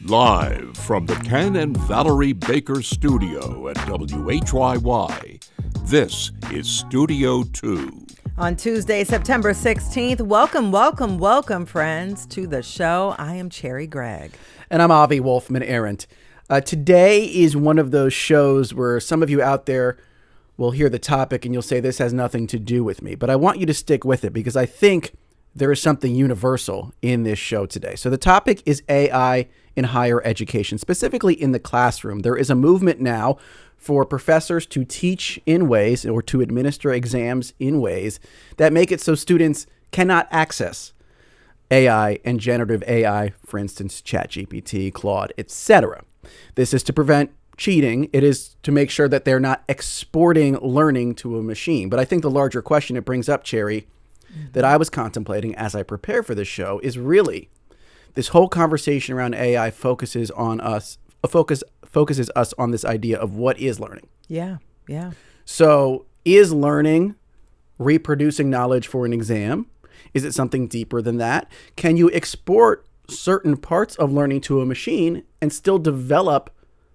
Live from the Ken and Valerie Baker studio at WHYY, this is Studio 2. On Tuesday, September 16th, welcome, friends, to the show. I am Cherry Gregg. And I'm Avi Wolfman Arendt. Today is one of those shows where some of you out there will hear the topic and you'll say, this has nothing to do with me. But I want you to stick with it because I think there is something universal in this show today. So the topic is AI in higher education, specifically in the classroom. There is a movement now for professors to teach in ways or to administer exams in ways that make it so students cannot access AI and generative AI, for instance, ChatGPT, Claude, etc. This is to prevent cheating. It is to make sure that they're not exporting learning to a machine. But I think the larger question it brings up, Cherry, that I was contemplating as I prepare for this show is really this whole conversation around AI focuses us on this idea of what is learning. Yeah. So is learning reproducing knowledge for an exam? Is it something deeper than that? Can you export certain parts of learning to a machine and still develop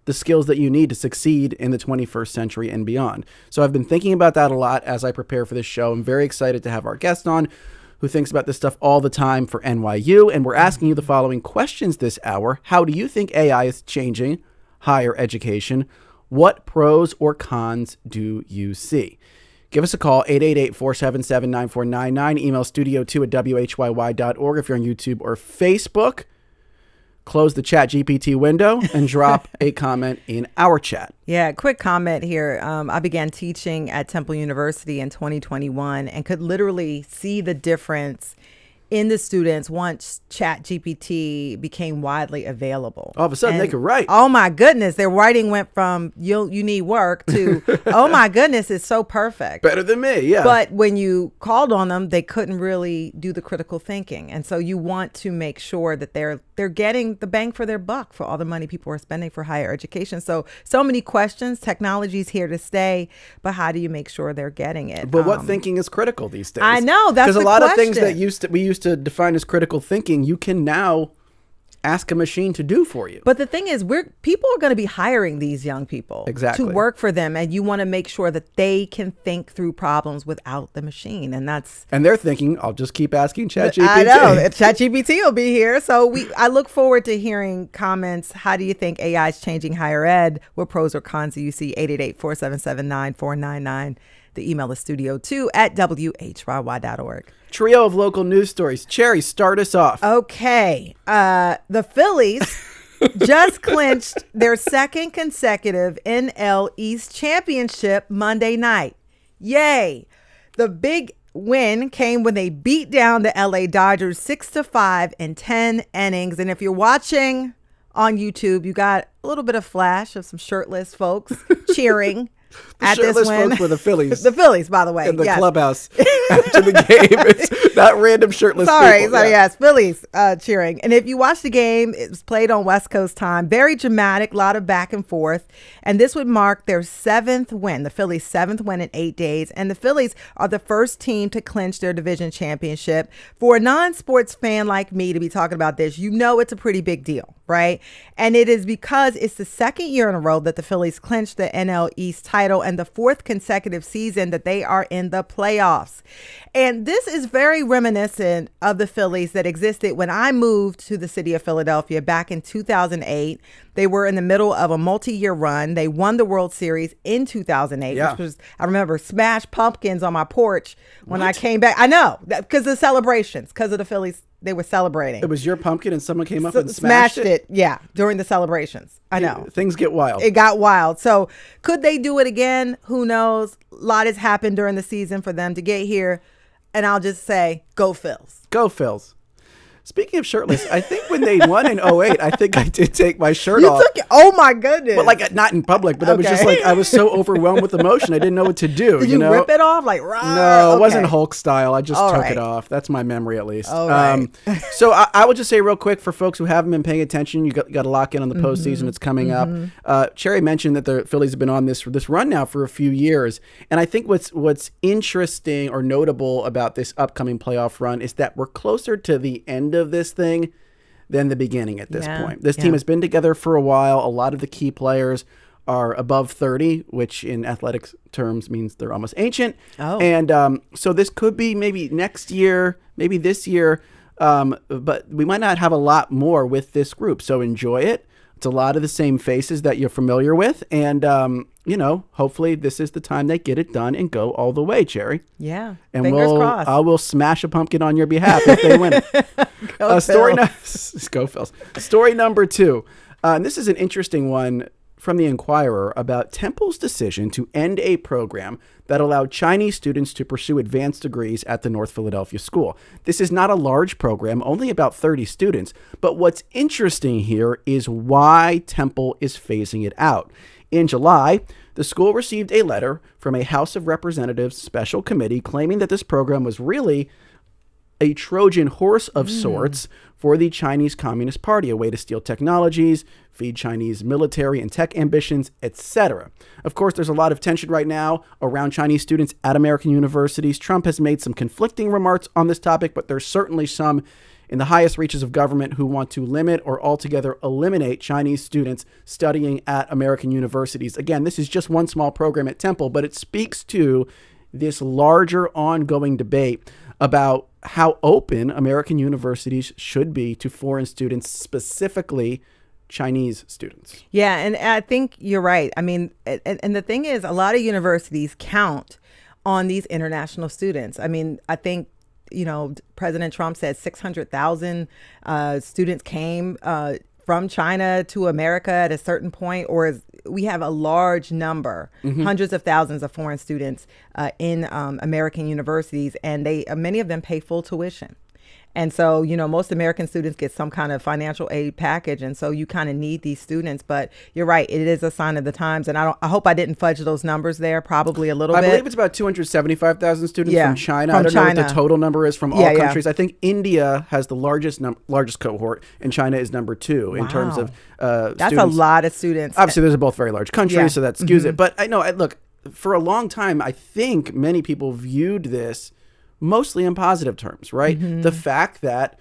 the skills that you need to succeed in the 21st century and beyond? So I've been thinking about that a lot as I prepare for this show. I'm very excited to have our guest on who thinks about this stuff all the time for NYU. And we're asking you the following questions this hour. How do you think AI is changing higher education? What pros or cons do you see? Give us a call, 888-477-9499. Email studio2@whyy.org if you're on YouTube or Facebook. Close the ChatGPT window and drop a comment in our chat. Yeah, quick comment here. I began teaching at Temple University in 2021 and could literally see the difference in the students once ChatGPT became widely available. All of a sudden, they could write. Oh my goodness, their writing went from you need work to oh my goodness, it's so perfect. Better than me, yeah. But when you called on them, they couldn't really do the critical thinking, and so you want to make sure that they're getting the bang for their buck for all the money people are spending for higher education. So many questions. Technology's here to stay, but how do you make sure they're getting it? But what thinking is critical these days? I know that's because a lot question. of things that we used to define as critical thinking, you can now ask a machine to do for you. But the thing is, people are going to be hiring these young people exactly to work for them, and you want to make sure that they can think through problems without the machine, and they're thinking, I'll just keep asking ChatGPT. I know ChatGPT will be here, so I look forward to hearing comments. How do you think AI is changing higher ed? What pros or cons do you see? 888-477-9499. The email is studio2@whyy.org. Trio of local news stories. Cherry, start us off. Okay. The Phillies just clinched their second consecutive NL East championship Monday night. Yay. The big win came when they beat down the LA Dodgers 6-5 in 10 innings. And if you're watching on YouTube, you got a little bit of flash of some shirtless folks cheering. The shirtless folks were the Phillies. The Phillies, by the way. In the clubhouse after the game. It's not random shirtless people. Sorry, yes, Phillies cheering. And if you watch the game, it was played on West Coast time. Very dramatic, a lot of back and forth. And this would mark their seventh win, the Phillies' seventh win in 8 days. And the Phillies are the first team to clinch their division championship. For a non-sports fan like me to be talking about this, you know it's a pretty big deal, right? And it is because it's the second year in a row that the Phillies clinched the NL East title and the fourth consecutive season that they are in the playoffs. And this is very reminiscent of the Phillies that existed when I moved to the city of Philadelphia back in 2008. They were in the middle of a multi-year run. They won the World Series in 2008, which was, I remember, smashed pumpkins on my porch when I came back. I know, because of the celebrations, because of the Phillies. They were celebrating. It was your pumpkin and someone came up and smashed it? Yeah, during the celebrations. I know. Things get wild. It got wild. So could they do it again? Who knows? A lot has happened during the season for them to get here. And I'll just say, go Phils. Go Phils. Speaking of shirtless, I think when they won in '08, I think I did take my shirt You off. took it. Oh my goodness. But like not in public, but I was just like, I was so overwhelmed with emotion. I didn't know what to do. Did you rip it off? Like, rawr? No, it Okay. wasn't Hulk style. I just All took right. it off. That's my memory at least. All right. So I would just say real quick for folks who haven't been paying attention, you got to lock in on the postseason. It's coming up. Cherry mentioned that the Phillies have been on this run now for a few years. And I think what's interesting or notable about this upcoming playoff run is that we're closer to the end of this thing than the beginning at this point. This team has been together for a while. A lot of the key players are above 30, which in athletics terms means they're almost ancient. Oh. And so this could be maybe next year, maybe this year, but we might not have a lot more with this group. So enjoy it. It's a lot of the same faces that you're familiar with. And, hopefully this is the time they get it done and go all the way, Cherry. Yeah. And Fingers crossed. I will smash a pumpkin on your behalf if they win it. Go Go Phils. Story number 2. And this is an interesting one from the Inquirer about Temple's decision to end a program that allowed Chinese students to pursue advanced degrees at the North Philadelphia school. This is not a large program, only about 30 students. But what's interesting here is why Temple is phasing it out. In July, the school received a letter from a House of Representatives special committee claiming that this program was really a Trojan horse of sorts for the Chinese Communist Party, a way to steal technologies, feed Chinese military and tech ambitions, etc. Of course, there's a lot of tension right now around Chinese students at American universities. Trump has made some conflicting remarks on this topic, but there's certainly some in the highest reaches of government who want to limit or altogether eliminate Chinese students studying at American universities. Again, this is just one small program at Temple, but it speaks to this larger ongoing debate about how open American universities should be to foreign students, specifically Chinese students. Yeah, and I think you're right. I mean, and the thing is, a lot of universities count on these international students. I mean, I think, President Trump said 600,000 students came from China to America at a certain point, we have a large number, hundreds of thousands of foreign students in American universities, and many of them pay full tuition. And so, most American students get some kind of financial aid package. And so you kind of need these students. But you're right. It is a sign of the times. And I hope I didn't fudge those numbers there. Probably a little bit. I believe it's about 275,000 students from China. I don't know what the total number is from all countries. I think India has the largest cohort, and China is number 2 in terms of That's students. a lot of students. Obviously, those are both very large countries, so that skews it. But I know, look, for a long time, I think many people viewed this mostly in positive terms, right? The fact that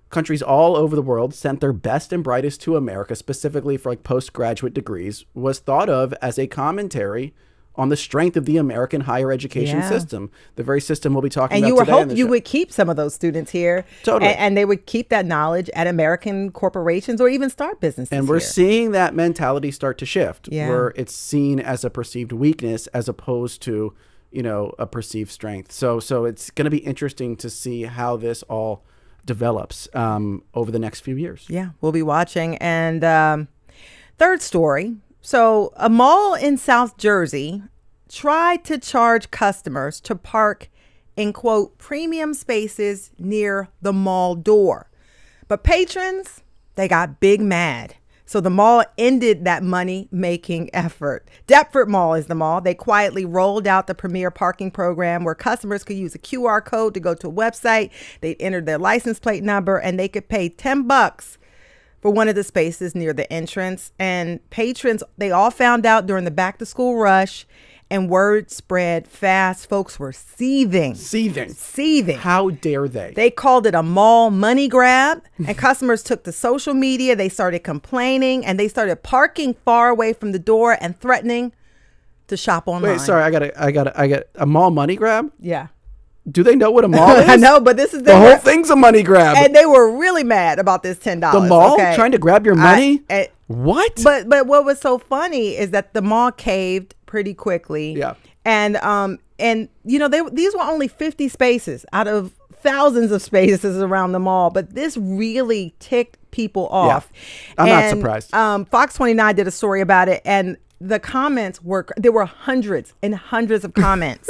countries all over the world sent their best and brightest to America, specifically for like postgraduate degrees, was thought of as a commentary on the strength of the American higher education system, the very system we'll be talking about today. And you would hope you would keep some of those students here. Totally. And they would keep that knowledge at American corporations or even start businesses And we're here. seeing that mentality start to shift, Yeah. where it's seen as a perceived weakness as opposed to a perceived strength. So it's going to be interesting to see how this all develops over the next few years. Yeah, we'll be watching. And third story. So a mall in South Jersey tried to charge customers to park in, quote, premium spaces near the mall door. But patrons, they got big mad. So the mall ended that money-making effort. Deptford Mall is the mall. They quietly rolled out the premier parking program where customers could use a QR code to go to a website. They'd enter their license plate number and they could pay $10 for one of the spaces near the entrance. And patrons, they all found out during the back-to-school rush, and word spread fast. Folks were seething. How dare they? They called it a mall money grab, and customers took to social media. They started complaining, and they started parking far away from the door and threatening to shop online. Wait, sorry, I got a mall money grab? Yeah. Do they know what a mall is? I know, but this is the whole thing's a money grab. And they were really mad about this $10. The mall trying to grab your money? What? But what was so funny is that the mall caved pretty quickly. Yeah. And these were only 50 spaces out of thousands of spaces around the mall, but this really ticked people off. I'm not surprised. Fox 29 did a story about it, and the comments there were hundreds and hundreds of comments.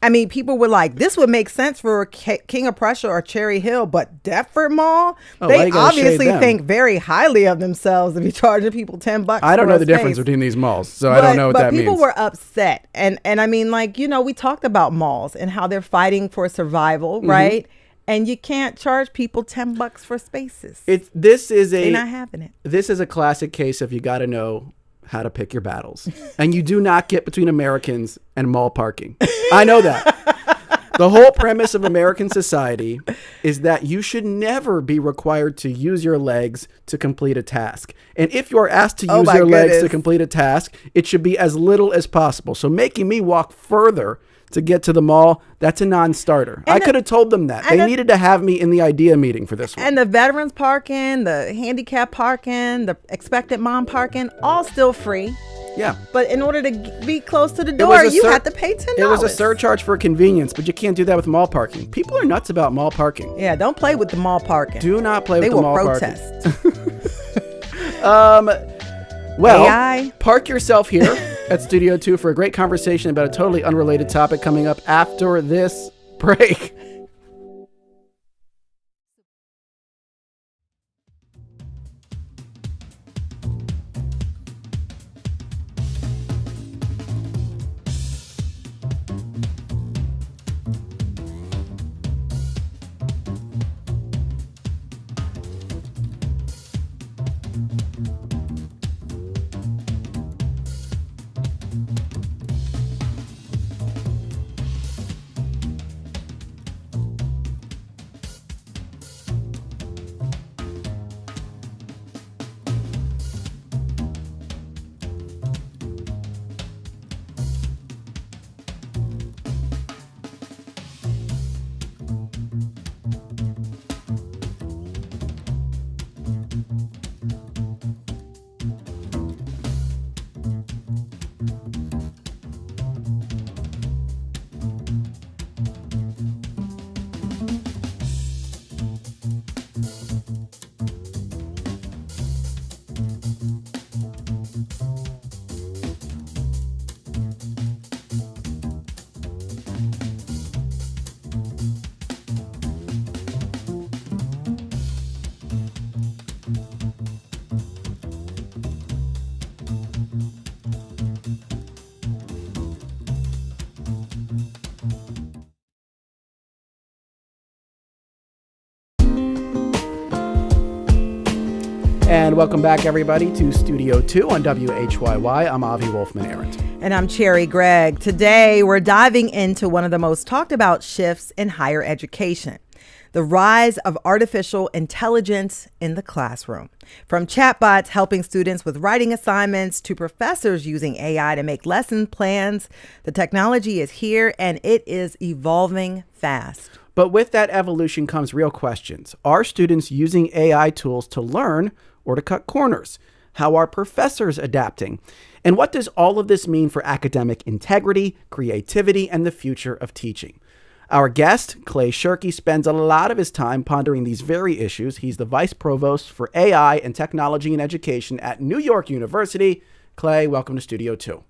I mean, people were like, this would make sense for King of Prussia or Cherry Hill, but Deptford Mall, they obviously think very highly of themselves to be charging people $10. I don't know the difference between these malls, so I don't know what that means. But people were upset. And I mean, like, you know, we talked about malls and how they're fighting for survival, right? And you can't charge people $10 for spaces. They're not having it. This is a classic case of you got to know how to pick your battles. And you do not get between Americans and mall parking. I know that. The whole premise of American society is that you should never be required to use your legs to complete a task. And if you're asked to use your legs to complete a task, it should be as little as possible. So making me walk further to get to the mall, that's a non-starter. I could have told them that. They needed to have me in the idea meeting for this one. And the veterans parking, the handicap parking, the expectant mom parking, all still free. Yeah. But in order to be close to the door, you have to pay $10. It was a surcharge for convenience, but you can't do that with mall parking. People are nuts about mall parking. Yeah, don't play with the mall parking. Do not play with the mall parking. They will protest. Well, AI. Park yourself here at Studio 2 for a great conversation about a totally unrelated topic coming up after this break. And welcome back, everybody, to Studio 2 on WHYY. I'm Avi Wolfman-Arendt. And I'm Cherry Gregg. Today, we're diving into one of the most talked about shifts in higher education, the rise of artificial intelligence in the classroom. From chatbots helping students with writing assignments to professors using AI to make lesson plans, the technology is here and it is evolving fast. But with that evolution comes real questions. Are students using AI tools to learn or to cut corners? How are professors adapting? And what does all of this mean for academic integrity, creativity, and the future of teaching? Our guest, Clay Shirky, spends a lot of his time pondering these very issues. He's the Vice Provost for AI and Technology in Education at New York University. Clay, welcome to Studio 2.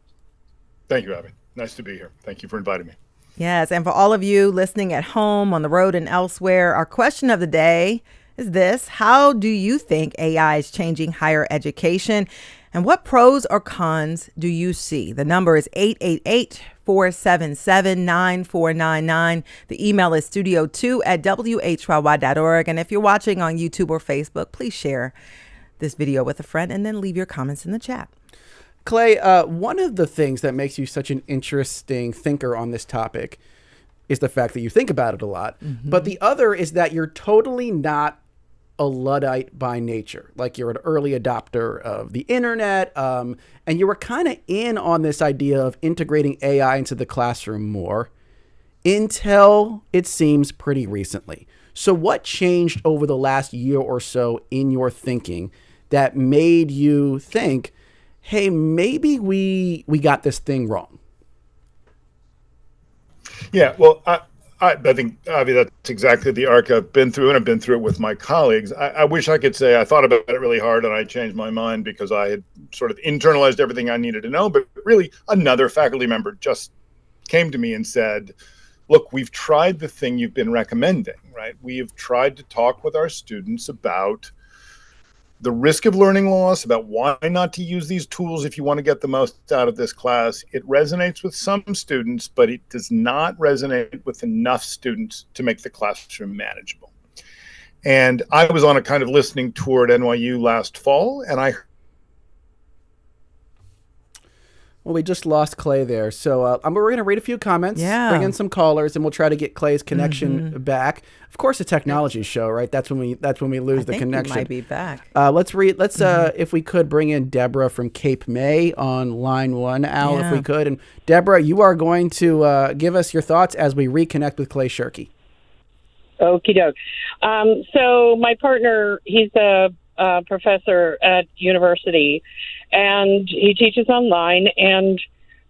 Thank you, Abby. Nice to be here. Thank you for inviting me. Yes, and for all of you listening at home, on the road, and elsewhere, our question of the day is this: how do you think AI is changing higher education? And what pros or cons do you see? The number is 888-477-9499. The email is studio2@whyy.org. And if you're watching on YouTube or Facebook, please share this video with a friend and then leave your comments in the chat. Clay, one of the things that makes you such an interesting thinker on this topic is the fact that you think about it a lot. Mm-hmm. But the other is that you're totally not a Luddite by nature. Like, you're an early adopter of the internet, and you were kind of in on this idea of integrating AI into the classroom more until it seems pretty recently. So what changed over the last year or so in your thinking that made you think, hey, maybe we got this thing wrong? Yeah, well, I think, Avi, that's exactly the arc I've been through, and I've been through it with my colleagues. I wish I could say I thought about it really hard and I changed my mind because I had sort of internalized everything I needed to know. But really, another faculty member just came to me and said, look, we've tried the thing you've been recommending, right? We have tried to talk with our students about the risk of learning loss, about why not to use these tools if you want to get the most out of this class. It resonates with some students, but it does not resonate with enough students to make the classroom manageable. And I was on a kind of listening tour at NYU last fall, and Well, we just lost Clay there. So we're going to read a few comments, bring in some callers, and we'll try to get Clay's connection back. Of course, a technology show, right? That's when we lose the connection. He might be back. Let's if we could bring in Deborah from Cape May on line 1, Al, if we could. And Deborah, you are going to give us your thoughts as we reconnect with Clay Shirky. Okie doke. So my partner, he's a professor at university, and he teaches online, and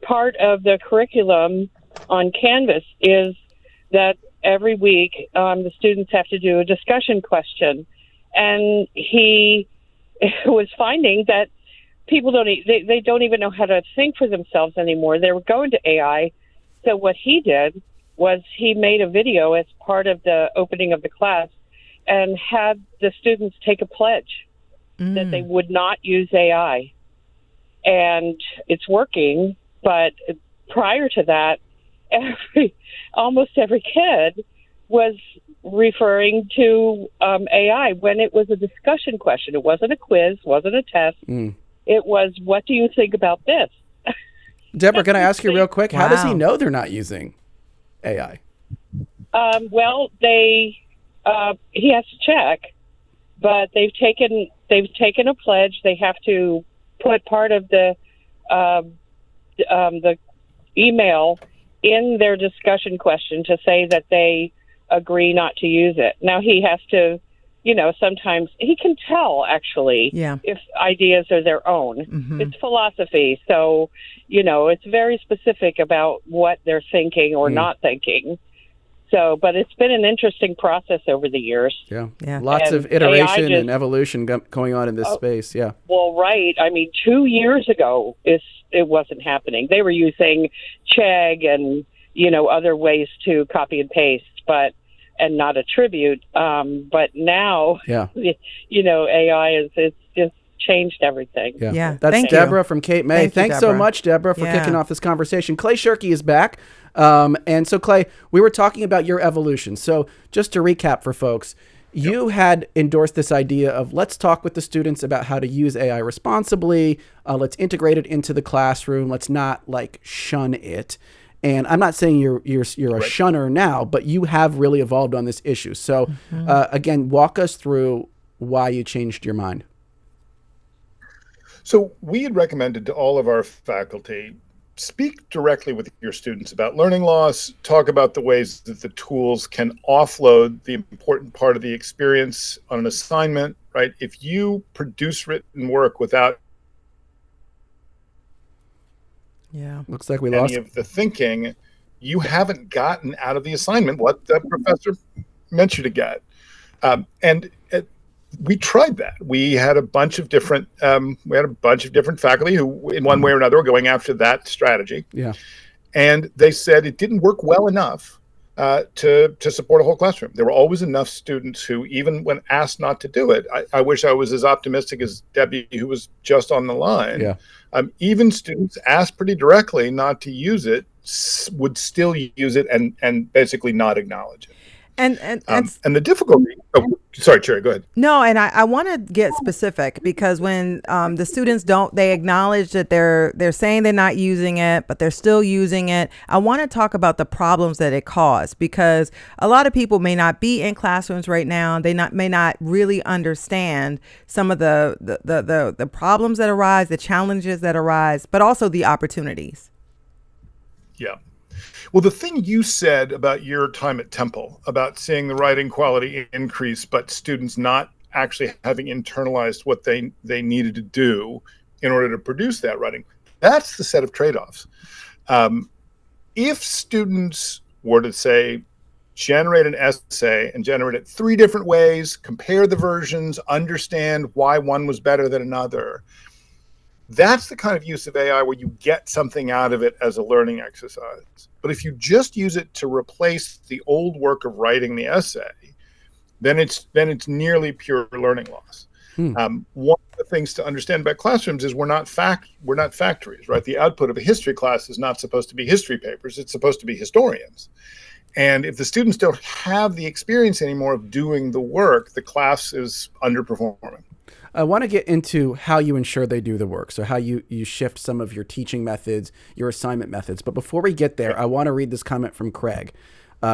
part of the curriculum on Canvas is that every week the students have to do a discussion question, and he was finding that people they don't even know how to think for themselves anymore. They were going to AI. So what he did was he made a video as part of the opening of the class and had the students take a pledge that they would not use AI. And it's working, but prior to that, almost every kid was referring to AI when it was a discussion question. It wasn't a quiz, wasn't a test. It was, what do you think about this? Deborah, can I ask you real quick? How does he know they're not using AI? Well, he has to check, but they've taken a pledge. They have to put part of the email in their discussion question to say that they agree not to use it. Now he has to, sometimes he can tell actually if ideas are their own. It's philosophy, so it's very specific about what they're thinking or not thinking. So, but it's been an interesting process over the years. Yeah. Lots of iteration and evolution going on in this space. Yeah. Well, right. I mean, 2 years ago, it wasn't happening. They were using Chegg and, other ways to copy and paste, and not attribute. But now, AI it's just changed everything. Yeah. That's Deborah from Cape May. Thanks so much, Deborah, for kicking off this conversation. Clay Shirky is back. And so, Clay, we were talking about your evolution. So just to recap for folks, you had endorsed this idea of let's talk with the students about how to use AI responsibly. Let's integrate it into the classroom. Let's not shun it. And I'm not saying you're a shunner now, but you have really evolved on this issue. So again, walk us through why you changed your mind. So we had recommended to all of our faculty, speak directly with your students about learning loss, talk about the ways that the tools can offload the important part of the experience on an assignment, right? If you produce written work without looks like we lost any of the thinking, you haven't gotten out of the assignment what the professor meant you to get. We tried that. We had a bunch of different faculty who, in one way or another, were going after that strategy. Yeah, and they said it didn't work well enough to support a whole classroom. There were always enough students who, even when asked not to do it, I wish I was as optimistic as Debbie, who was just on the line. Yeah, even students asked pretty directly not to use it would still use it and basically not acknowledge it. And the difficulty. Oh, sorry, Cherry, go ahead. No, and I want to get specific because when the students they acknowledge that they're saying they're not using it, but they're still using it. I want to talk about the problems that it caused because a lot of people may not be in classrooms right now. They may not really understand some of the problems that arise, the challenges that arise, but also the opportunities. Yeah. Well, the thing you said about your time at Temple, about seeing the writing quality increase, but students not actually having internalized what they needed to do in order to produce that writing, that's the set of trade-offs. If students were to say, generate an essay and generate it 3 different ways, compare the versions, understand why one was better than another. That's the kind of use of AI where you get something out of it as a learning exercise. But if you just use it to replace the old work of writing the essay, then it's nearly pure learning loss. One of the things to understand about classrooms is we're not factories, right? The output of a history class is not supposed to be history papers. It's supposed to be historians. And if the students don't have the experience anymore of doing the work, the class is underperforming. I want to get into how you ensure they do the work. So how you shift some of your teaching methods, your assignment methods. But before we get there, I want to read this comment from Craig.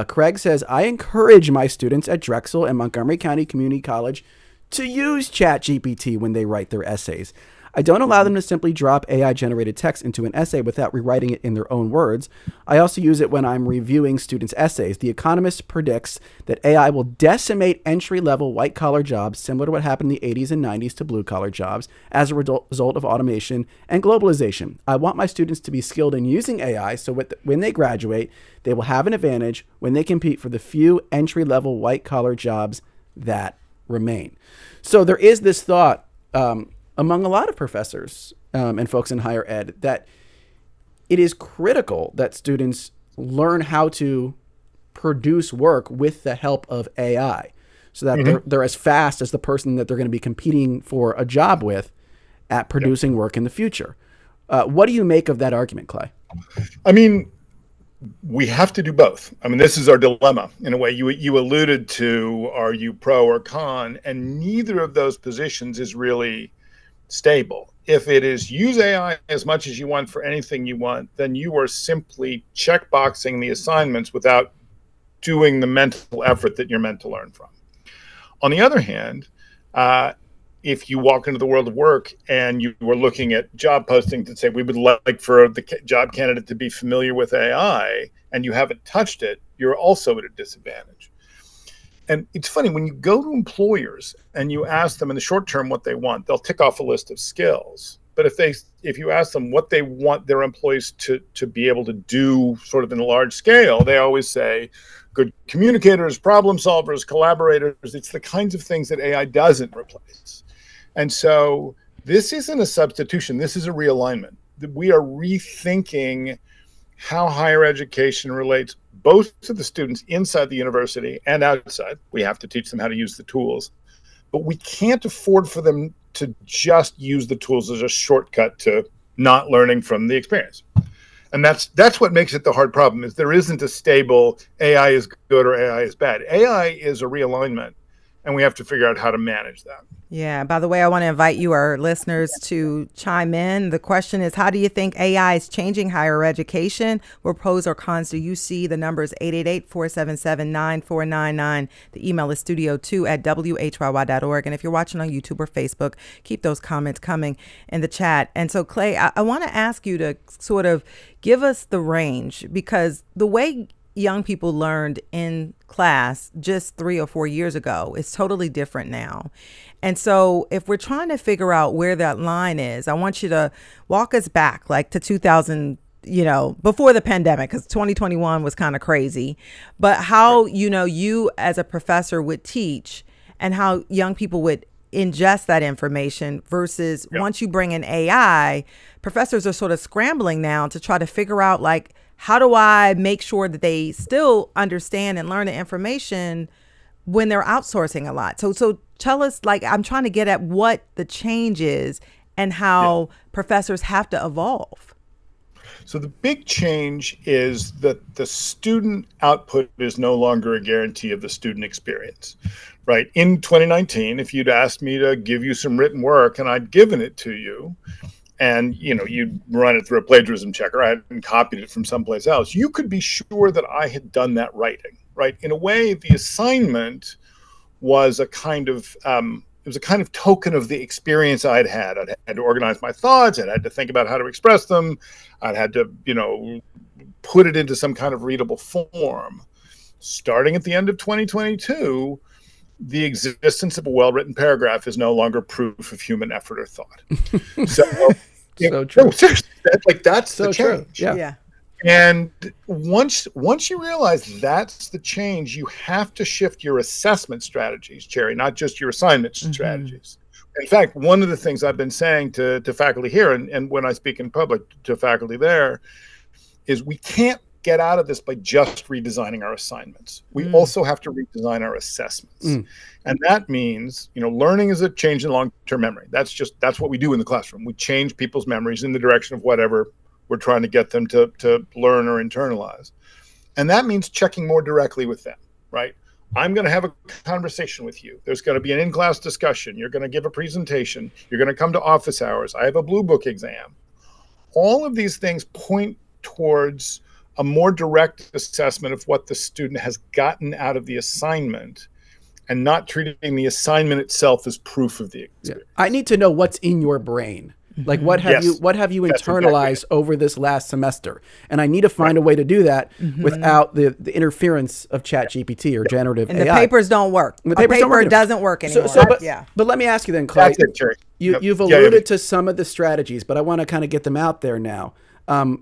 Craig says, I encourage my students at Drexel and Montgomery County Community College to use ChatGPT when they write their essays. I don't allow them to simply drop AI-generated text into an essay without rewriting it in their own words. I also use it when I'm reviewing students' essays. The Economist predicts that AI will decimate entry-level white-collar jobs, similar to what happened in the 80s and 90s to blue-collar jobs, as a result of automation and globalization. I want my students to be skilled in using AI so when they graduate, they will have an advantage when they compete for the few entry-level white-collar jobs that remain. So there is this thought among a lot of professors and folks in higher ed that it is critical that students learn how to produce work with the help of AI so that they're as fast as the person that they're going to be competing for a job with at producing work in the future. What do you make of that argument, Clay? I mean, we have to do both. I mean, this is our dilemma in a way. You alluded to, are you pro or con? And neither of those positions is really stable. If it is use AI as much as you want for anything you want, then you are simply checkboxing the assignments without doing the mental effort that you're meant to learn from. On the other hand, if you walk into the world of work and you were looking at job postings that say we would like for the job candidate to be familiar with AI and you haven't touched it, you're also at a disadvantage. And it's funny, when you go to employers and you ask them in the short term what they want, they'll tick off a list of skills. But if you ask them what they want their employees to be able to do sort of in a large scale, they always say good communicators, problem solvers, collaborators. It's the kinds of things that AI doesn't replace. And so this isn't a substitution. This is a realignment. We are rethinking how higher education relates both to the students inside the university and outside. We have to teach them how to use the tools, but we can't afford for them to just use the tools as a shortcut to not learning from the experience. And that's what makes it the hard problem, is there isn't a stable AI is good or AI is bad. AI is a realignment, and we have to figure out how to manage that. Yeah. By the way, I want to invite you, our listeners, to chime in. The question is, how do you think AI is changing higher education? What pros or cons do you see? The number is 888-477-9499. The email is studio2@whyy.org. And if you're watching on YouTube or Facebook, keep those comments coming in the chat. And so, Clay, I want to ask you to sort of give us the range, because the way young people learned in class just 3 or 4 years ago is totally different now. And so if we're trying to figure out where that line is, I want you to walk us back like to 2000, before the pandemic, because 2021 was kind of crazy, but how, you as a professor would teach and how young people would ingest that information versus once you bring in AI, professors are sort of scrambling now to try to figure out, like, how do I make sure that they still understand and learn the information when they're outsourcing a lot? So tell us, like, I'm trying to get at what the change is and how professors have to evolve. So the big change is that the student output is no longer a guarantee of the student experience, right? In 2019, if you'd asked me to give you some written work and I'd given it to you, and you'd run it through a plagiarism checker, I hadn't copied it from someplace else, you could be sure that I had done that writing, right? In a way, the assignment was a kind of token of the experience I'd had. I'd had to organize my thoughts. I'd had to think about how to express them. I'd had to, put it into some kind of readable form. Starting at the end of 2022, the existence of a well-written paragraph is no longer proof of human effort or thought. So true. No, seriously, that's so the change. True. Yeah. And once you realize that's the change, you have to shift your assessment strategies, Cherry, not just your assignment strategies. In fact, one of the things I've been saying to faculty here, and when I speak in public to faculty there, is we can't get out of this by just redesigning our assignments. We also have to redesign our assessments. And that means, learning is a change in long-term memory. That's what we do in the classroom. We change people's memories in the direction of whatever we're trying to get them to learn or internalize. And that means checking more directly with them, right? I'm going to have a conversation with you. There's going to be an in-class discussion. You're going to give a presentation. You're going to come to office hours. I have a blue book exam. All of these things point towards a more direct assessment of what the student has gotten out of the assignment and not treating the assignment itself as proof of the experience. I need to know what's in your brain. Like what have you internalized exactly over this last semester? And I need to find a way to do that without the interference of ChatGPT or generative AI. And the papers don't work. The paper doesn't work anymore. But let me ask you then, Clay. You've alluded to some of the strategies, but I want to kind of get them out there now.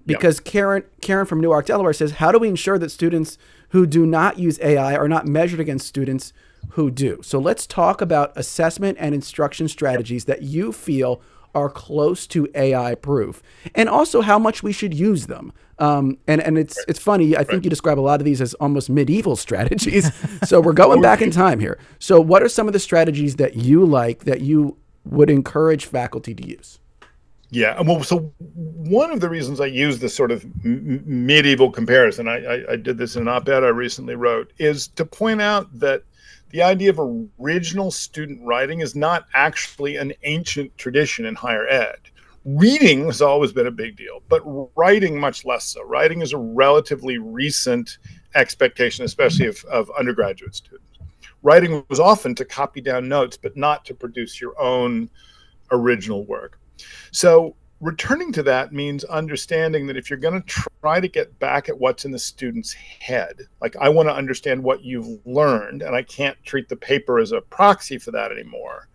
Because Karen from Newark, Delaware says, how do we ensure that students who do not use AI are not measured against students who do? So let's talk about assessment and instruction strategies that you feel are close to AI proof, and also how much we should use them. And it's funny. I think you describe a lot of these as almost medieval strategies. So we're going back in time here. So what are some of the strategies that you like that you would encourage faculty to use? Yeah, well, so one of the reasons I use this sort of medieval comparison, I did this in an op-ed I recently wrote, is to point out that the idea of original student writing is not actually an ancient tradition in higher ed. Reading has always been a big deal, but writing much less so. Writing is a relatively recent expectation, especially of undergraduate students. Writing was often to copy down notes, but not to produce your own original work. So returning to that means understanding that if you're going to try to get back at what's in the student's head, like I want to understand what you've learned and I can't treat the paper as a proxy for that anymore,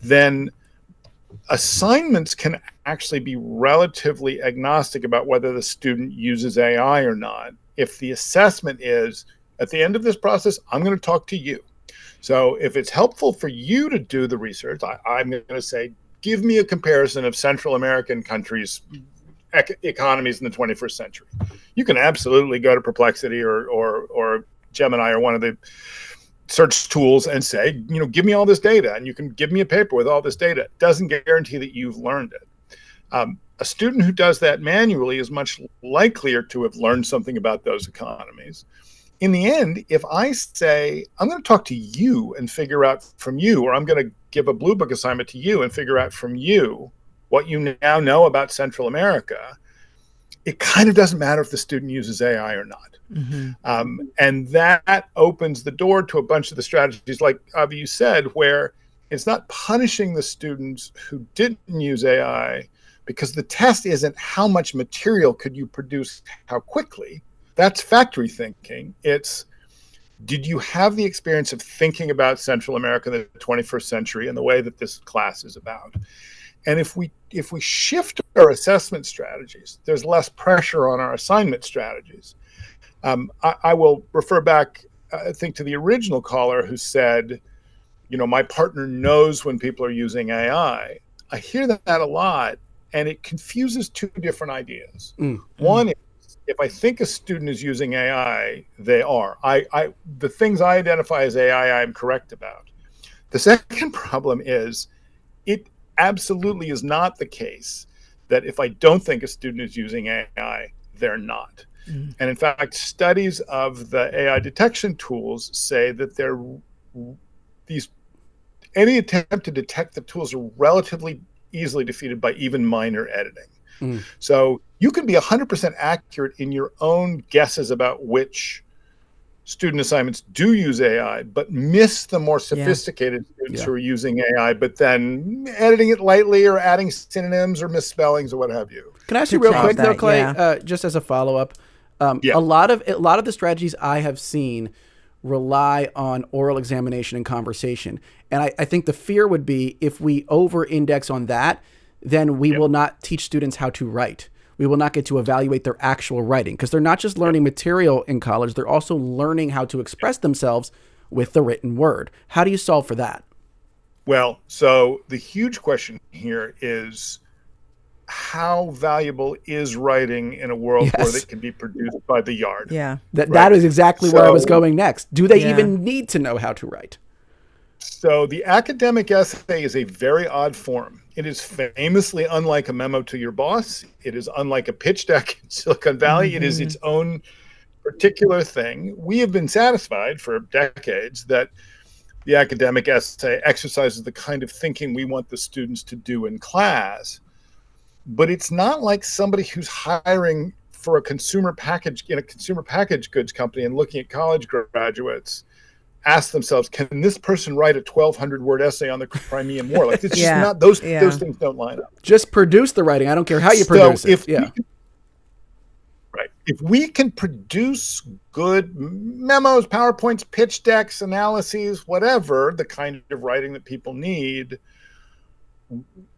then assignments can actually be relatively agnostic about whether the student uses AI or not. If the assessment is, at the end of this process, I'm going to talk to you. So if it's helpful for you to do the research, I'm going to say, give me a comparison of Central American countries' economies in the 21st century. You can absolutely go to Perplexity or Gemini or one of the search tools and say, give me all this data, and you can give me a paper with all this data. It doesn't guarantee that you've learned it. A student who does that manually is much likelier to have learned something about those economies. In the end, if I say, I'm going to talk to you and figure out from you, or I'm going to give a blue book assignment to you and figure out from you what you now know about Central America, it kind of doesn't matter if the student uses AI or not. And that opens the door to a bunch of the strategies, like Avi, you said, where it's not punishing the students who didn't use AI, because the test isn't how much material could you produce, how quickly. That's factory thinking. It's, did you have the experience of thinking about Central America in the 21st century in the way that this class is about? And if we shift our assessment strategies, there's less pressure on our assignment strategies. I will refer back, I think, to the original caller who said, my partner knows when people are using AI. I hear that a lot, and it confuses two different ideas. One is, if I think a student is using AI, they are. The things I identify as AI, I'm correct about. The second problem is, it absolutely is not the case that if I don't think a student is using AI, they're not. And in fact, studies of the AI detection tools say that any attempt to detect the tools are relatively easily defeated by even minor editing. So you can be 100% accurate in your own guesses about which student assignments do use AI, but miss the more sophisticated students who are using AI, but then editing it lightly or adding synonyms or misspellings or what have you. Can I ask you real quick though, Clay, just as a follow-up? A lot of the strategies I have seen rely on oral examination and conversation. And I think the fear would be if we over-index on that, then we will not teach students how to write. we will not get to evaluate their actual writing, because they're not just learning material in college, they're also learning how to express themselves with the written word. How do you solve for that? Well, so the huge question here is, how valuable is writing in a world where it can be produced by the yard? Yeah. That is exactly where I was going next. Do they even need to know how to write? So the academic essay is a very odd form. It is famously unlike a memo to your boss. It is unlike a pitch deck in Silicon Valley. It is its own particular thing. We have been satisfied for decades that the academic essay exercises the kind of thinking we want the students to do in class. But it's not like somebody who's hiring for a consumer package goods company and looking at college graduates ask themselves, can this person write a 1,200 word essay on the Crimean War? Like, it's just not, those things don't line up. Just produce the writing. I don't care how you produce it. If we can produce good memos, PowerPoints, pitch decks, analyses, whatever, the kind of writing that people need,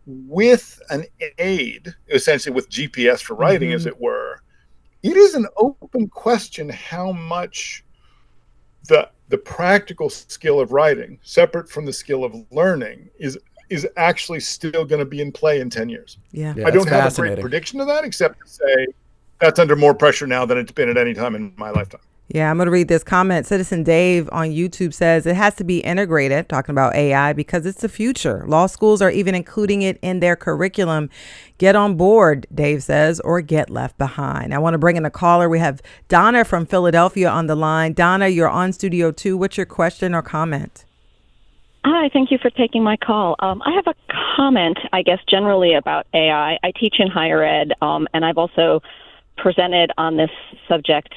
with an aid, essentially with GPS for writing, as it were, it is an open question how much the practical skill of writing, separate from the skill of learning, is actually still going to be in play in 10 years. I don't have a great prediction of that, except to say that's under more pressure now than it's been at any time in my lifetime. Yeah, I'm going to read this comment. Citizen Dave on YouTube says it has to be integrated, talking about AI, because it's the future. Law schools are even including it in their curriculum. Get on board, Dave says, or get left behind. I want to bring in a caller. We have Donna from Philadelphia on the line. Donna, you're on Studio 2. What's your question or comment? Hi, thank you for taking my call. I have a comment, I guess, generally about AI. I teach in higher ed, and I've also presented on this subject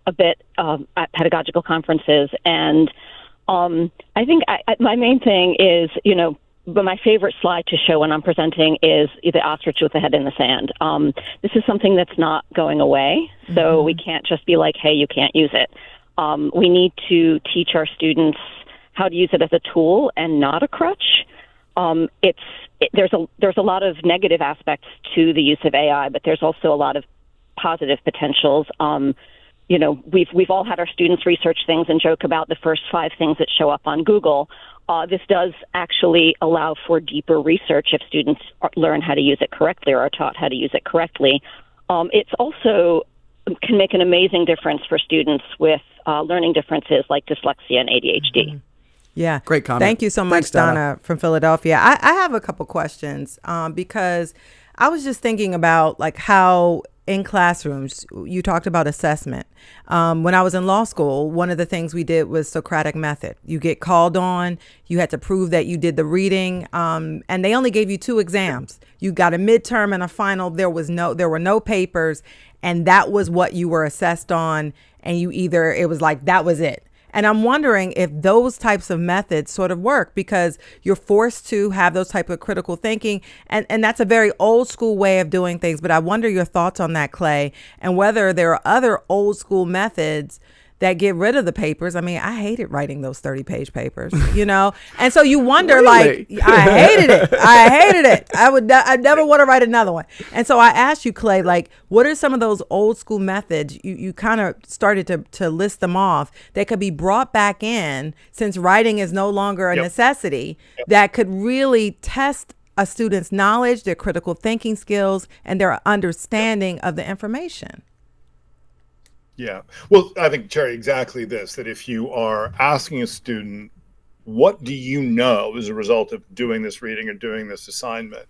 a bit at pedagogical conferences. And I think my main thing is, but my favorite slide to show when I'm presenting is the ostrich with the head in the sand. This is something that's not going away. So we can't just be like, hey, you can't use it. We need to teach our students how to use it as a tool and not a crutch. There's a lot of negative aspects to the use of AI, but there's also a lot of positive potentials. We've all had our students research things and joke about the first 5 things that show up on Google. This does actually allow for deeper research if students learn how to use it correctly or are taught how to use it correctly. It's also can make an amazing difference for students with learning differences like dyslexia and ADHD. Yeah. Great comment. Thank you so much, Donna from Philadelphia. I have a couple questions because I was just thinking about like how in classrooms, you talked about assessment. When I was in law school, one of the things we did was Socratic method. You get called on, you had to prove that you did the reading, and they only gave you 2 exams. You got a midterm and a final. There were no papers, and that was what you were assessed on. And it was like, that was it. And I'm wondering if those types of methods sort of work, because you're forced to have those type of critical thinking. And that's a very old school way of doing things. But I wonder your thoughts on that, Clay, and whether there are other old school methods that get rid of the papers. I mean, I hated writing those 30-page papers, and so you wonder, Really? I hated it. I never want to write another one. And so I asked you, Clay, like, what are some of those old school methods? You kind of started to list them off that could be brought back in, since writing is no longer a necessity, that could really test a student's knowledge, their critical thinking skills, and their understanding of the information. Yeah. Well, I think, Cherry, exactly this, that if you are asking a student, what do you know as a result of doing this reading or doing this assignment?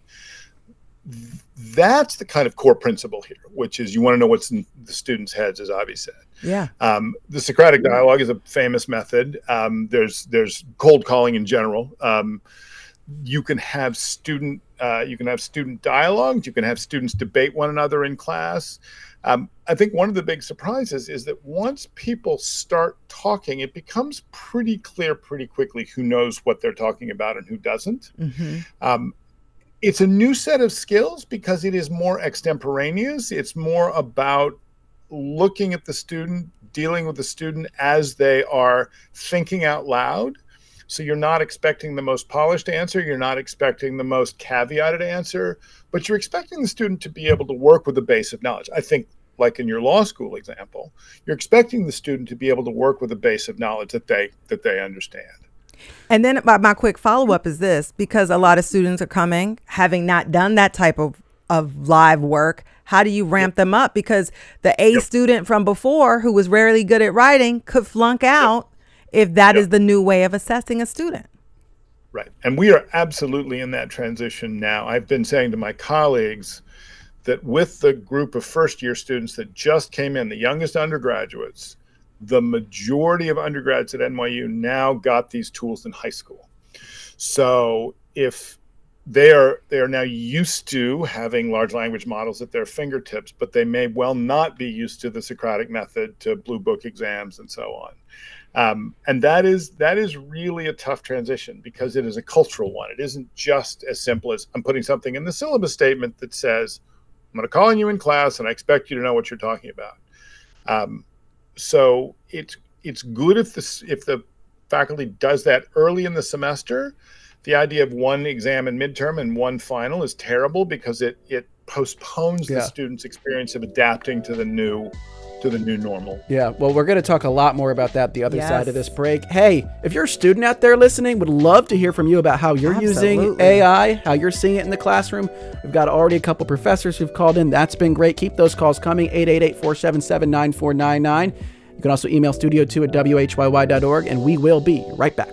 That's the kind of core principle here, which is you want to know what's in the students' heads, as Avi said. Yeah. The Socratic dialogue is a famous method. There's cold calling in general. You can have student dialogues. You can have students debate one another in class. I think one of the big surprises is that once people start talking, it becomes pretty clear pretty quickly who knows what they're talking about and who doesn't. It's a new set of skills because it is more extemporaneous. It's more about looking at the student, dealing with the student as they are thinking out loud. So you're not expecting the most polished answer. You're not expecting the most caveated answer, but you're expecting the student to be able to work with the base of knowledge. I think, like in your law school example, you're expecting the student to be able to work with a base of knowledge that they understand. And then my quick follow-up is this, because a lot of students are coming having not done that type of live work. How do you ramp them up? Because the A student from before who was rarely good at writing could flunk out if that is the new way of assessing a student. Right. And we are absolutely in that transition now. I've been saying to my colleagues that with the group of first-year students that just came in, the youngest undergraduates, the majority of undergrads at NYU now got these tools in high school. So if they are now used to having large language models at their fingertips, but they may well not be used to the Socratic method, to blue book exams, and so on. And that is really a tough transition because it is a cultural one. It isn't just as simple as I'm putting something in the syllabus statement that says, I'm going to call on you in class and I expect you to know what you're talking about. So it's good if the faculty does that early in the semester. The idea of one exam and midterm and one final is terrible because it postpones the student's experience of adapting to the new normal. Yeah, well, we're going to talk a lot more about that the other side of this break. Hey, if you're a student out there listening, would love to hear from you about how you're using AI, how you're seeing it in the classroom. We've got already a couple professors who've called in. That's been great. Keep those calls coming, 888-477-9499. You can also email studio2@whyy.org, and we will be right back.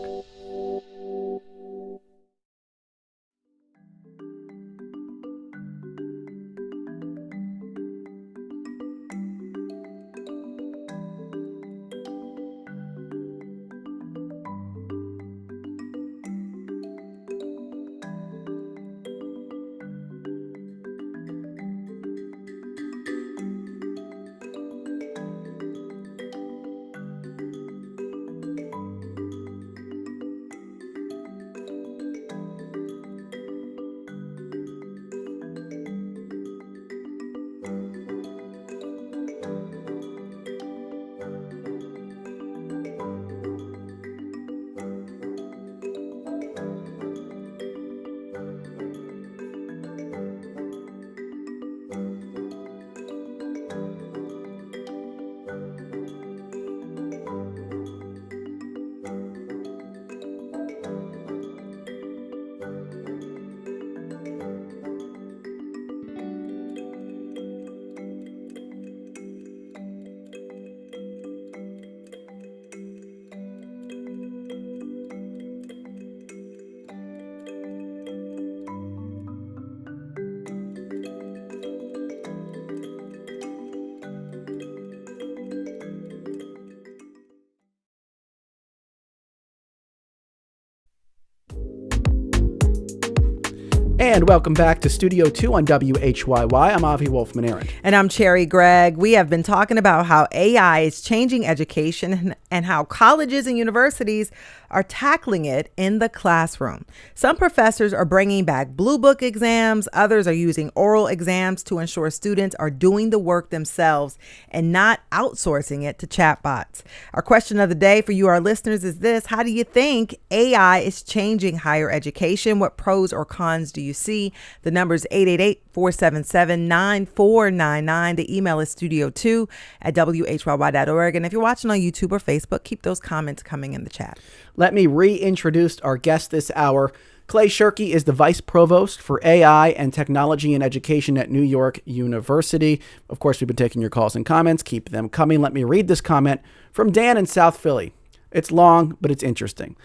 And welcome back to Studio 2 on WHYY. I'm Avi Wolfman-Arent. And I'm Cherry Gregg. We have been talking about how AI is changing education and how colleges and universities are tackling it in the classroom. Some professors are bringing back blue book exams. Others are using oral exams to ensure students are doing the work themselves and not outsourcing it to chatbots. Our question of the day for you, our listeners, is this: how do you think AI is changing higher education? What pros or cons do you see? The number is 888-477-9499. The email is studio2@whyy.org. And if you're watching on YouTube or Facebook, keep those comments coming in the chat. Let me reintroduce our guest this hour. Clay Shirky is the Vice Provost for AI and Technology in Education at New York University. Of course, we've been taking your calls and comments. Keep them coming. Let me read this comment from Dan in South Philly. It's long, but it's interesting.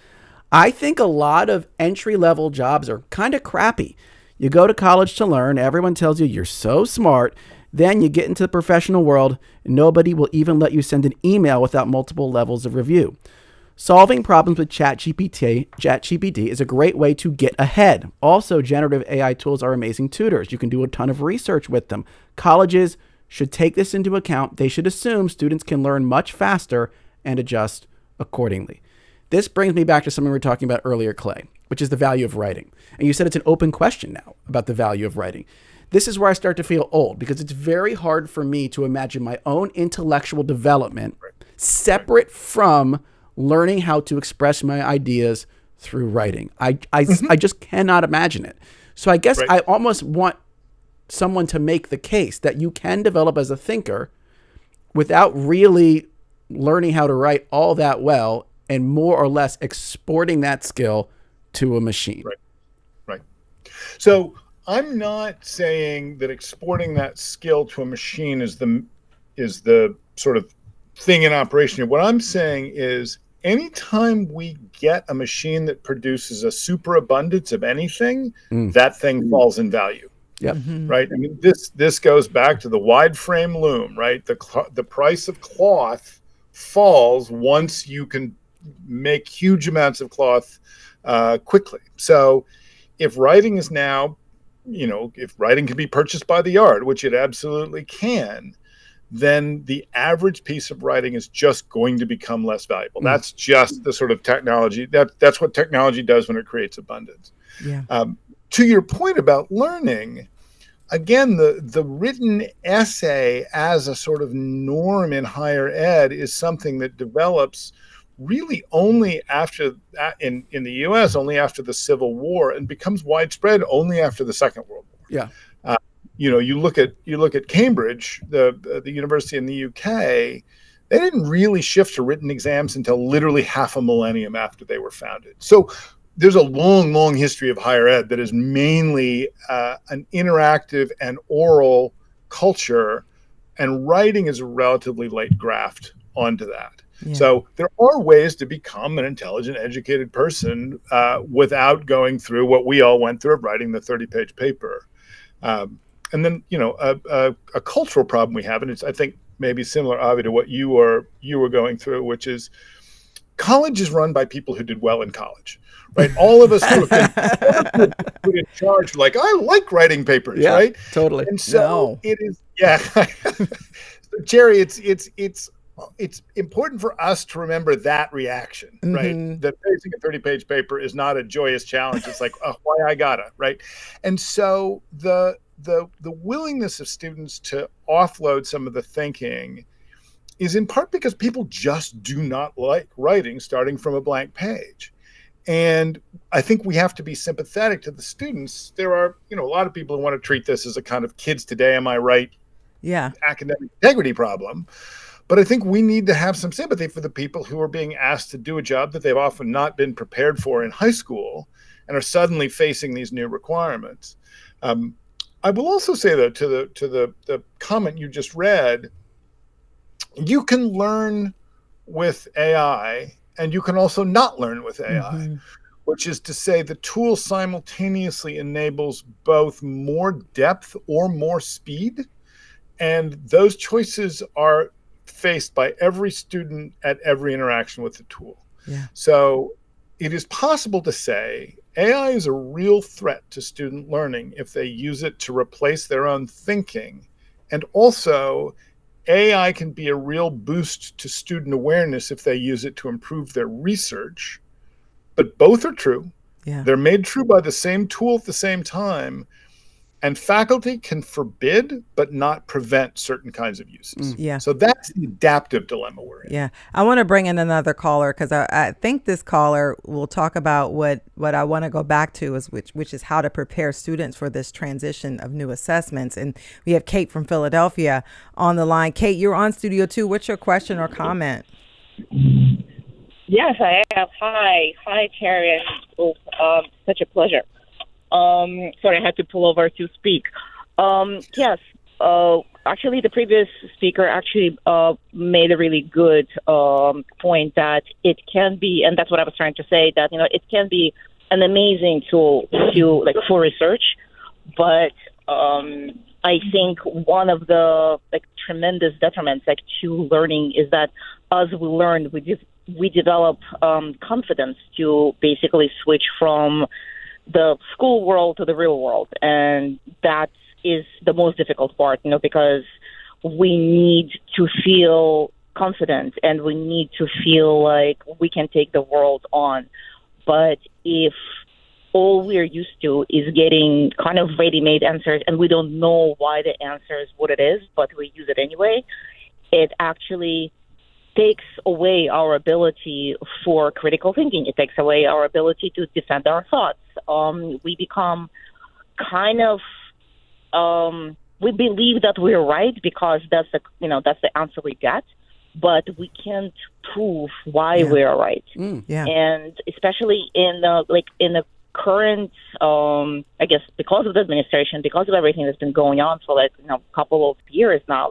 I think a lot of entry-level jobs are kind of crappy. You go to college to learn. Everyone tells you you're so smart. Then you get into the professional world, and nobody will even let you send an email without multiple levels of review. Solving problems with ChatGPT is a great way to get ahead. Also, generative AI tools are amazing tutors. You can do a ton of research with them. Colleges should take this into account. They should assume students can learn much faster and adjust accordingly. This brings me back to something we were talking about earlier, Clay, which is the value of writing. And you said it's an open question now about the value of writing. This is where I start to feel old because it's very hard for me to imagine my own intellectual development separate from learning how to express my ideas through writing. I just cannot imagine it. So I guess I almost want someone to make the case that you can develop as a thinker without really learning how to write all that well and more or less exporting that skill to a machine. Right. So I'm not saying that exporting that skill to a machine is the sort of thing in operation here. What I'm saying is anytime we get a machine that produces a superabundance of anything, that thing falls in value. Yep. Right. I mean, this goes back to the wide frame loom, right? The price of cloth falls once you can make huge amounts of cloth quickly. So if writing is now, if writing can be purchased by the yard, which it absolutely can, then the average piece of writing is just going to become less valuable. That's just the sort of technology. That's what technology does when it creates abundance. Yeah. To your point about learning, again, the written essay as a sort of norm in higher ed is something that develops really only after in the U.S. only after the Civil War and becomes widespread only after the Second World War. Yeah. You look at Cambridge, the university in the UK. They didn't really shift to written exams until literally half a millennium after they were founded. So there's a long history of higher ed that is mainly an interactive and oral culture, and writing is a relatively late graft onto that. Yeah. So there are ways to become an intelligent, educated person without going through what we all went through of writing the 30-page paper. And then, a cultural problem we have, and it's, I think, maybe similar, Avi, to what you were going through, which is college is run by people who did well in college, right? All of us who have been put in charge, like, I like writing papers, right? Totally. And so it is, so, Jerry, it's important for us to remember that reaction, right? That facing a 30-page paper is not a joyous challenge. It's like, oh, why I gotta, right? And so the willingness of students to offload some of the thinking is in part because people just do not like writing starting from a blank page. And I think we have to be sympathetic to the students. There are, a lot of people who want to treat this as a kind of kids today, am I right? Yeah. Academic integrity problem. But I think we need to have some sympathy for the people who are being asked to do a job that they've often not been prepared for in high school and are suddenly facing these new requirements. I will also say, though, to the comment you just read, you can learn with AI and you can also not learn with AI, which is to say the tool simultaneously enables both more depth or more speed. And those choices are faced by every student at every interaction with the tool. Yeah. So it is possible to say AI is a real threat to student learning if they use it to replace their own thinking. And also, AI can be a real boost to student awareness if they use it to improve their research. But both are true. Yeah. They're made true by the same tool at the same time. And faculty can forbid but not prevent certain kinds of uses. Yeah. So that's the adaptive dilemma we're in. Yeah. I want to bring in another caller because I think this caller will talk about what I want to go back to, is which is how to prepare students for this transition of new assessments. And we have Kate from Philadelphia on the line. Kate, you're on Studio 2. What's your question or comment? Yes, I am. Hi, Terry. Such a pleasure. Sorry, I had to pull over to speak. Yes, actually, the previous speaker actually made a really good point that it can be, and that's what I was trying to say, that, it can be an amazing tool for research, but I think one of the tremendous detriments to learning is that as we learn, we develop confidence to basically switch from the school world to the real world. And that is the most difficult part, because we need to feel confident and we need to feel like we can take the world on. But if all we're used to is getting kind of ready-made answers and we don't know why the answer is what it is, but we use it anyway, it actually takes away our ability for critical thinking. It takes away our ability to defend our thoughts. We become kind of we believe that we're right because that's the answer we get, but we can't prove why we're right. Yeah. And especially in the current, I guess, because of the administration, because of everything that's been going on for a couple of years now,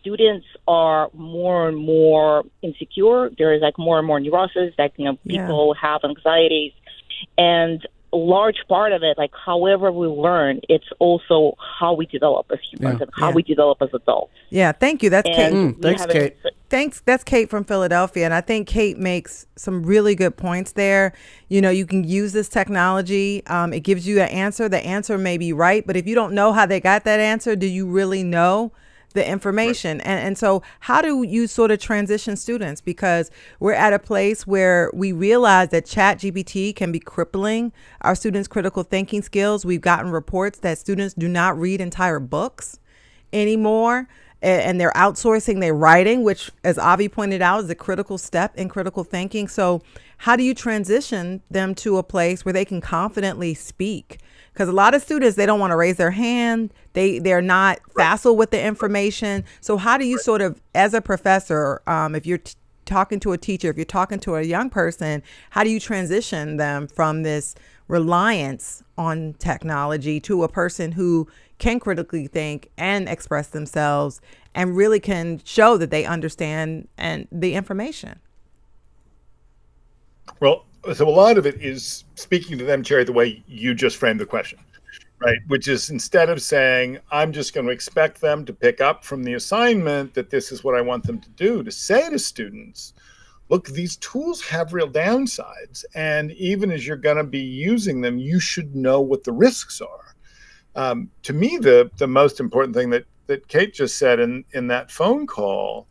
students are more and more insecure. There is more and more neuroses. People have anxieties, and a large part of it, however we learn, it's also how we develop as humans and how we develop as adults. Yeah, thank you. That's Kate. Thanks, Kate. Thanks. That's Kate from Philadelphia. And I think Kate makes some really good points there. You can use this technology. It gives you an answer. The answer may be right, but if you don't know how they got that answer, do you really know the information? Right. And so how do you sort of transition students? Because we're at a place where we realize that ChatGPT can be crippling our students' critical thinking skills. We've gotten reports that students do not read entire books anymore, and they're outsourcing their writing, which, as Avi pointed out, is a critical step in critical thinking. So how do you transition them to a place where they can confidently speak? Because a lot of students, they don't want to raise their hand. They're not facile with the information. So how do you sort of, as a professor, if you're talking to a teacher, if you're talking to a young person, how do you transition them from this reliance on technology to a person who can critically think and express themselves and really can show that they understand and the information? Well, so a lot of it is speaking to them, Cherry, the way you just framed the question, right? Which is, instead of saying, I'm just going to expect them to pick up from the assignment that this is what I want them to do, to say to students, look, these tools have real downsides. And even as you're going to be using them, you should know what the risks are. To me, the most important thing that Kate just said in that phone call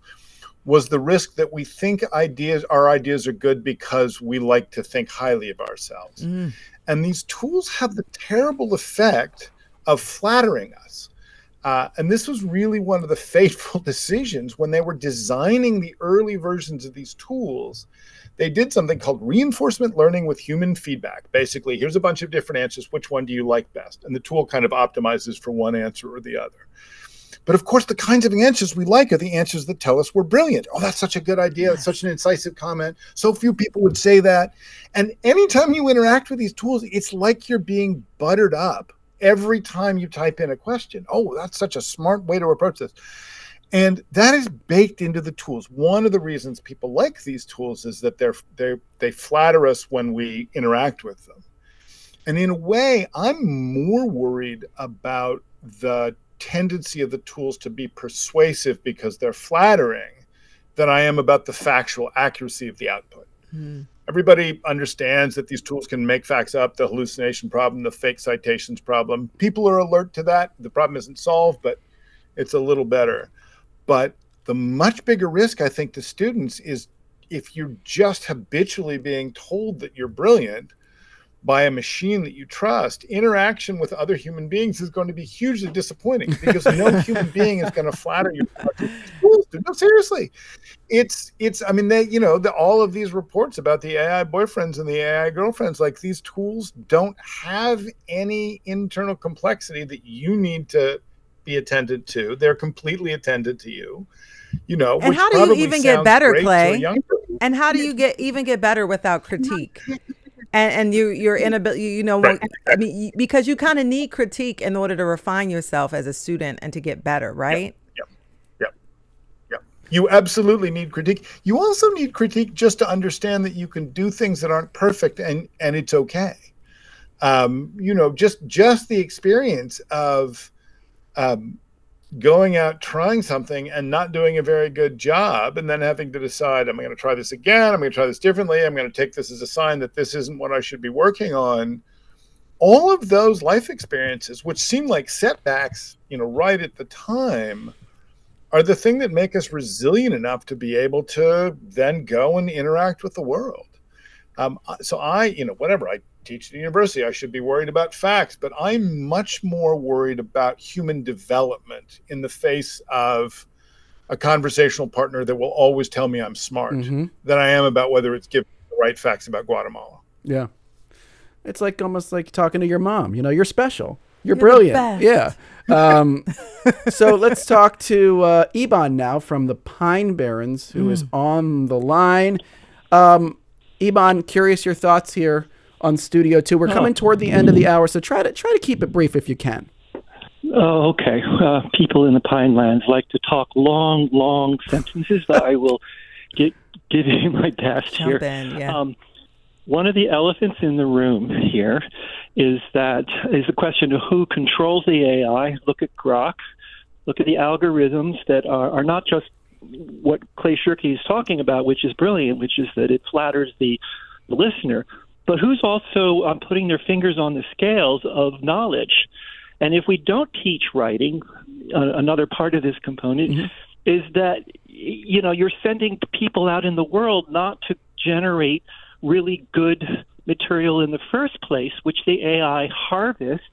was the risk that we think our ideas are good because we like to think highly of ourselves. And these tools have the terrible effect of flattering us. And this was really one of the fateful decisions when they were designing the early versions of these tools. They did something called reinforcement learning with human feedback. Basically, here's a bunch of different answers. Which one do you like best? And the tool kind of optimizes for one answer or the other. But of course, the kinds of answers we like are the answers that tell us we're brilliant. Oh, that's such a good idea. It's such an incisive comment. So few people would say that. And anytime you interact with these tools, it's like you're being buttered up every time you type in a question. Oh, that's such a smart way to approach this. And that is baked into the tools. One of the reasons people like these tools is that they flatter us when we interact with them. And in a way, I'm more worried about the tendency of the tools to be persuasive because they're flattering than I am about the factual accuracy of the output. Everybody understands that these tools can make facts up, the hallucination problem, the fake citations problem. People are alert to that. The problem isn't solved, but it's a little better. But the much bigger risk, I think, to students is if you're just habitually being told that you're brilliant by a machine that you trust, interaction with other human beings is going to be hugely disappointing because no human being is going to flatter you. No, seriously. All of these reports about the AI boyfriends and the AI girlfriends, these tools don't have any internal complexity that you need to be attended to. They're completely attended to you. And how do you even get better, Clay? And how do you even get better without critique? And your inability, right. I mean, because you kind of need critique in order to refine yourself as a student and to get better, right? Yep. You absolutely need critique. You also need critique just to understand that you can do things that aren't perfect and it's okay. Just the experience of going out, trying something and not doing a very good job, and then having to decide, am I going to try this again? I'm going to try this differently. I'm going to take this as a sign that this isn't what I should be working on. All of those life experiences, which seem like setbacks, right at the time, are the thing that make us resilient enough to be able to then go and interact with the world. So I teach at the university, I should be worried about facts, but I'm much more worried about human development in the face of a conversational partner that will always tell me I'm smart than I am about whether it's giving the right facts about Guatemala. Yeah. It's like almost like talking to your mom. You're special. You're brilliant. Yeah. So let's talk to Iban now from the Pine Barrens, who is on the line. Iban, curious your thoughts here on Studio 2. We're coming toward the end of the hour, so try to keep it brief if you can. Oh, okay. People in the Pinelands like to talk long sentences, but I will give you my best here. One of the elephants in the room here is the question of who controls the AI. Look at Grok. Look at the algorithms that are not just what Clay Shirky is talking about, which is brilliant, which is that it flatters the listener, but who's also putting their fingers on the scales of knowledge. And if we don't teach writing, another part of this component is that, you're sending people out in the world not to generate really good material in the first place, which the AI harvests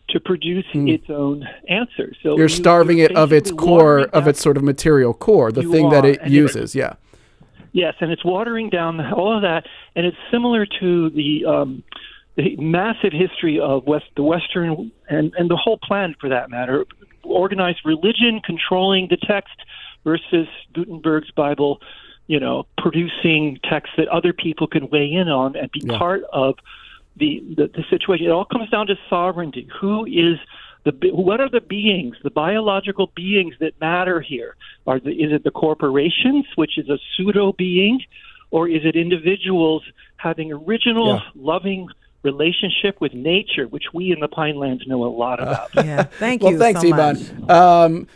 to produce its own answers. So you're starving it of its core, of its sort of material core, the thing that it uses. Yeah. Yes, and it's watering down all of that, and it's similar to the massive history of the Western and the whole planet, for that matter, organized religion controlling the text versus Gutenberg's Bible, producing texts that other people can weigh in on and be part of the situation. It all comes down to sovereignty. What are the beings, the biological beings that matter here? Is it the corporations, which is a pseudo being, or is it individuals having original, loving relationship with nature, which we in the Pinelands know a lot about? Thank you. Well, thanks, so Iban.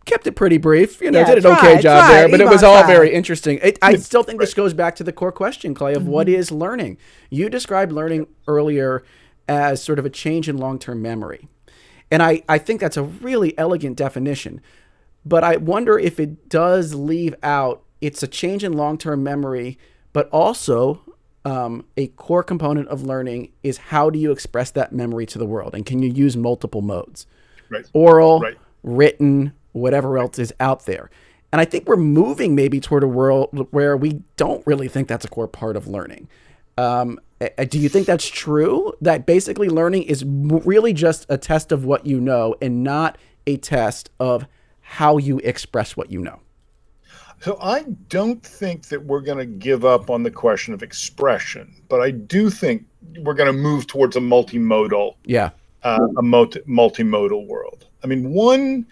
Kept it pretty brief. Did an try, okay job there, but it was all tried. very interesting. I still think this goes back to the core question, Clay, of what is learning. You described learning earlier as sort of a change in long-term memory. And I think that's a really elegant definition. But I wonder if it does leave out, it's a change in long-term memory, but also a core component of learning is how do you express that memory to the world? And can you use multiple modes? Right. Oral, written, whatever else is out there. And I think we're moving maybe toward a world where we don't really think that's a core part of learning. Do you think that's true? That basically learning is really just a test of what you know and not a test of how you express what you know? So I don't think that we're going to give up on the question of expression, but I do think we're going to move towards a multimodal, multimodal world. I mean, one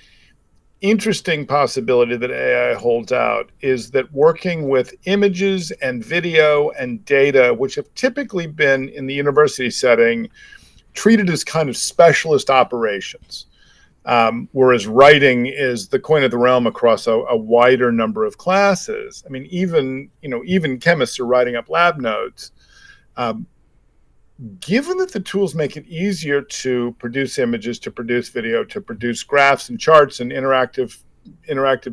interesting possibility that AI holds out is that working with images and video and data, which have typically been in the university setting treated as kind of specialist operations, whereas writing is the coin of the realm across a wider number of classes. I mean, even chemists are writing up lab notes. Given that the tools make it easier to produce images, to produce video, to produce graphs and charts and interactive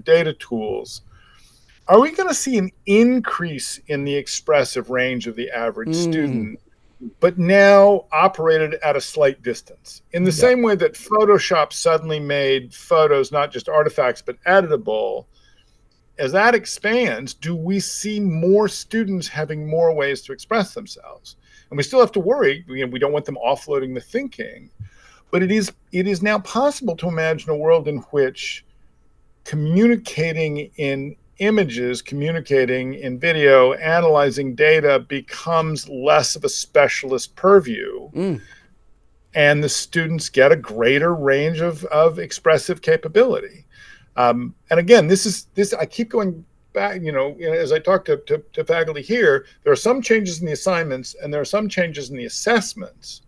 data tools, are we going to see an increase in the expressive range of the average student, but now operated at a slight distance? In the same way that Photoshop suddenly made photos not just artifacts, but editable, as that expands, do we see more students having more ways to express themselves? And we still have to worry, we don't want them offloading the thinking, but it is now possible to imagine a world in which communicating in images, communicating in video, analyzing data becomes less of a specialist purview. And the students get a greater range of expressive capability. And again, this I keep going back, as I talk to faculty here, there are some changes in the assignments and there are some changes in the assessments.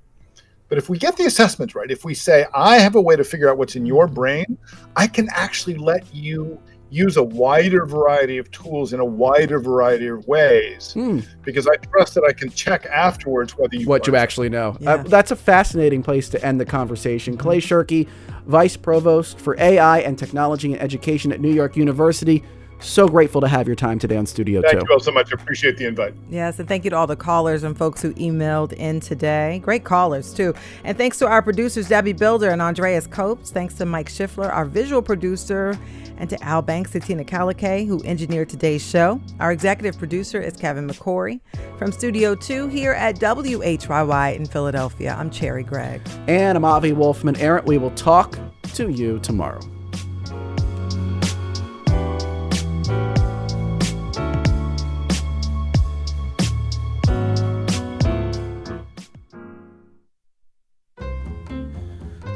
But if we get the assessments right, if we say, I have a way to figure out what's in your brain, I can actually let you use a wider variety of tools in a wider variety of ways, because I trust that I can check afterwards whether you actually know. That's a fascinating place to end the conversation. Clay Shirky, Vice Provost for AI and Technology and Education at New York University, So grateful to have your time today on Studio 2. Thank you all so much. I appreciate the invite. Yes, and thank you to all the callers and folks who emailed in today. Great callers, too. And thanks to our producers, Debbie Builder and Andreas Copes. Thanks to Mike Schiffler, our visual producer, and to Al Banks and Tina Calicay, who engineered today's show. Our executive producer is Kevin McCory. From Studio 2 here at WHYY in Philadelphia, I'm Cherry Gregg. And I'm Avi Wolfman-Arent. We will talk to you tomorrow.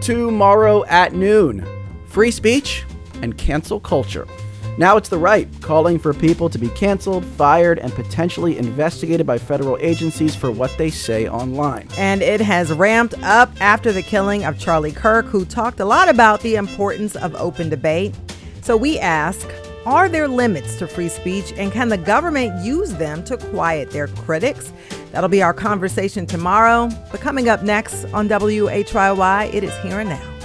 Tomorrow at noon, free speech and cancel culture. Now it's the right, calling for people to be canceled, fired, and potentially investigated by federal agencies for what they say online. And it has ramped up after the killing of Charlie Kirk, who talked a lot about the importance of open debate. So we ask, are there limits to free speech, and can the government use them to quiet their critics? That'll be our conversation tomorrow. But coming up next on WHYY, it is Here and Now.